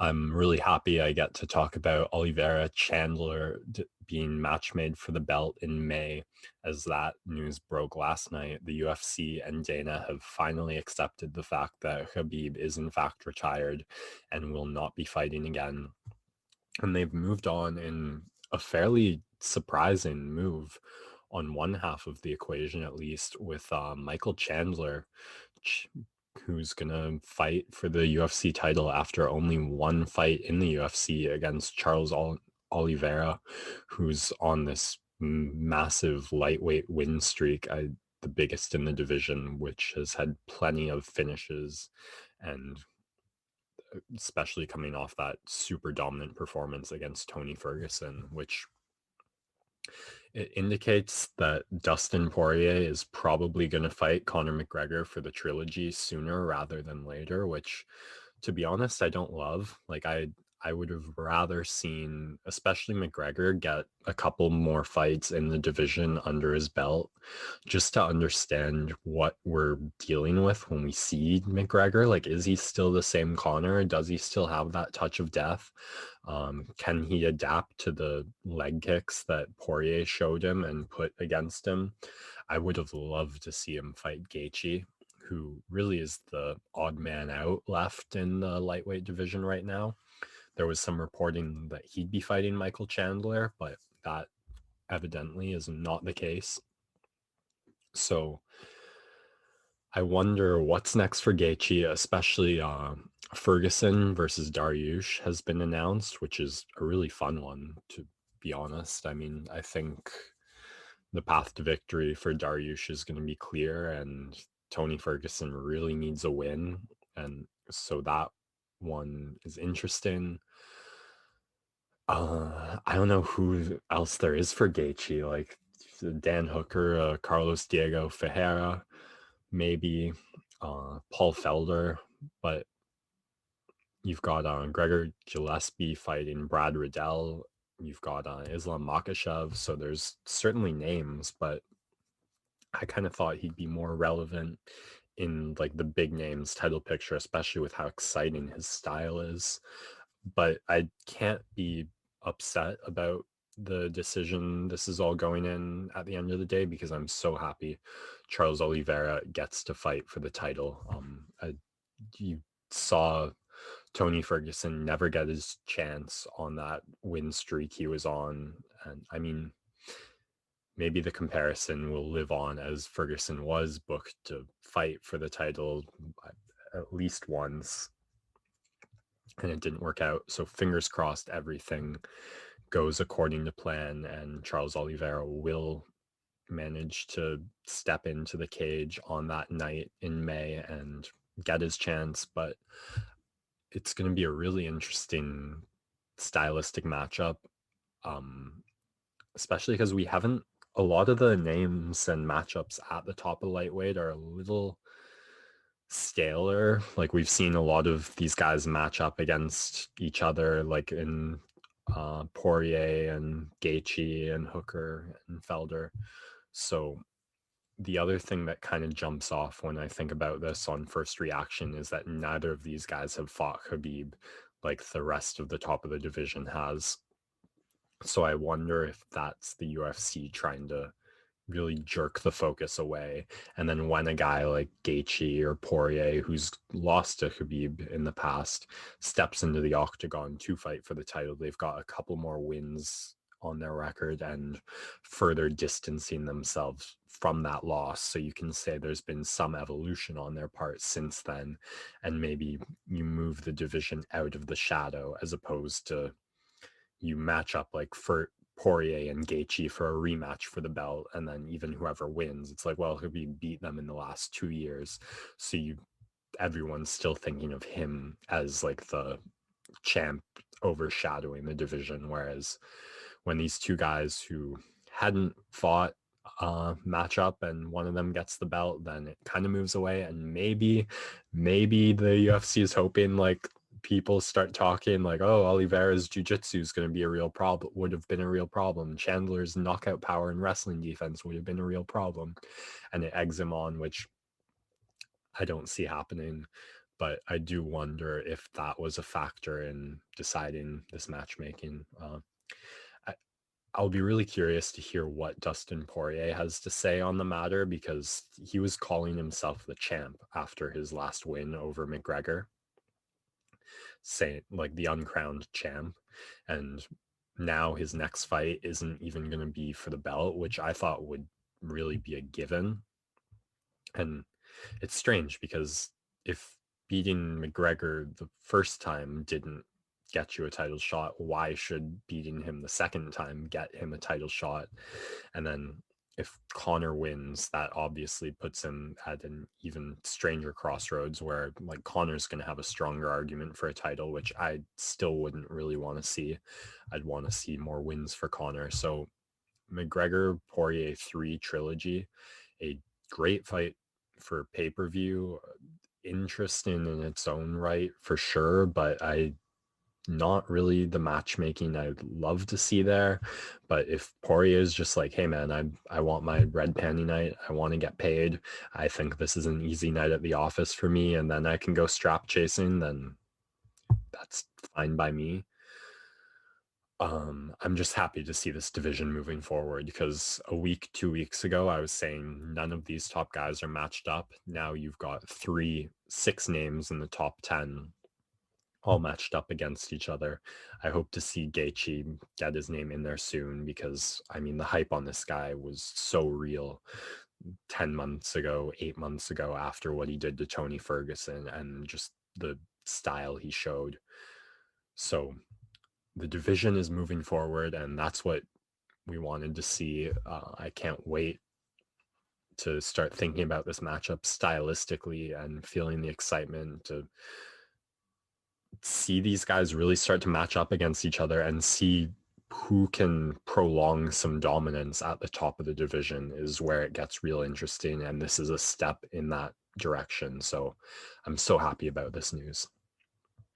I'm really happy I get to talk about Olivera Chandler being match made for the belt in May. As that news broke last night, the UFC and Dana have finally accepted the fact that Khabib is in fact retired and will not be fighting again. And they've moved on in a fairly surprising move on one half of the equation, at least, with Michael Chandler, ch- who's going to fight for the UFC title after only one fight in the UFC against Oliveira, who's on this massive lightweight win streak, the biggest in the division, which has had plenty of finishes and especially coming off that super dominant performance against Tony Ferguson, which it indicates that Dustin Poirier is probably going to fight Conor McGregor for the trilogy sooner rather than later, which, to be honest, I don't love. I would have rather seen, especially McGregor, get a couple more fights in the division under his belt just to understand what we're dealing with when we see McGregor. Like, is he still the same Conor? Does he still have that touch of death? Can he adapt to the leg kicks that Poirier showed him and put against him? I would have loved to see him fight Gaethje, who really is the odd man out left in the lightweight division right now. There was some reporting that he'd be fighting Michael Chandler, but that evidently is not the case. So I wonder what's next for Gaethje, especially Ferguson versus Dariush has been announced, which is a really fun one, to be honest. I mean, I think the path to victory for Dariush is going to be clear, and Tony Ferguson really needs a win. And so that one is interesting. I don't know who else there is for Gaethje, like Dan Hooker, Carlos Diego Ferreira, maybe Paul Felder, but you've got Gregor Gillespie fighting Brad Riddell. You've got Islam Makhachev, so there's certainly names, but I kind of thought he'd be more relevant in like the big names title picture, especially with how exciting his style is. But I can't be upset about the decision this is all going in at the end of the day because I'm so happy Charles Oliveira gets to fight for the title. You saw Tony Ferguson never get his chance on that win streak he was on, and I mean, maybe the comparison will live on as Ferguson was booked to fight for the title at least once and it didn't work out. So fingers crossed everything goes according to plan and Charles Oliveira will manage to step into the cage on that night in May and get his chance. But it's going to be a really interesting stylistic matchup, um, especially because we haven't a lot of the names and matchups at the top of lightweight are a little staler. Like we've seen a lot of these guys match up against each other, like in Poirier and Gaethje and Hooker and Felder. So the other thing that kind of jumps off when I think about this on first reaction is that neither of these guys have fought Khabib like the rest of the top of the division has. So I wonder if that's the UFC trying to really jerk the focus away. And then when a guy like Gaethje or Poirier, who's lost to Khabib in the past, steps into the octagon to fight for the title, they've got a couple more wins on their record and further distancing themselves from that loss. So you can say there's been some evolution on their part since then. And maybe you move the division out of the shadow as opposed to you match up like for Poirier and Gaethje for a rematch for the belt, and then even whoever wins, it's like, well, he beat them in the last 2 years, so everyone's still thinking of him as like the champ overshadowing the division. Whereas when these two guys who hadn't fought match up and one of them gets the belt, then it kind of moves away. And maybe the UFC is hoping like people start talking like, oh, Oliveira's jiu-jitsu is going to be a real problem, would have been a real problem. Chandler's knockout power and wrestling defense would have been a real problem. And it eggs him on, which I don't see happening. but I do wonder if that was a factor in deciding this matchmaking. I, I'll be really curious to hear what Dustin Poirier has to say on the matter, because he was calling himself the champ after his last win over McGregor, saying like the uncrowned champ. And now his next fight isn't even going to be for the belt, which I thought would really be a given. And it's strange because if beating McGregor the first time didn't get you a title shot, why should beating him the second time get him a title shot? And then if Connor wins, that obviously puts him at an even stranger crossroads where like Connor's going to have a stronger argument for a title, which I still wouldn't really want to see. I'd want to see more wins for Connor. So McGregor Poirier 3 trilogy, a great fight for pay-per-view, interesting in its own right for sure, but I not really the matchmaking I'd love to see there. But if Poirier is just like, hey man, I want my red panty night, I want to get paid, I think this is an easy night at the office for me, and then I can go strap chasing, then that's fine by me. I'm just happy to see this division moving forward, because a week, 2 weeks ago, I was saying none of these top guys are matched up. Now you've got 6 names in the top 10 all matched up against each other. I hope to see Gaethje get his name in there soon, because I mean the hype on this guy was so real 10 months ago, 8 months ago, after what he did to Tony Ferguson and just the style he showed. So the division is moving forward, and that's what we wanted to see. I can't wait to start thinking about this matchup stylistically and feeling the excitement to see these guys really start to match up against each other and see who can prolong some dominance at the top of the division is where it gets real interesting. And this is a step in that direction. So I'm so happy about this news.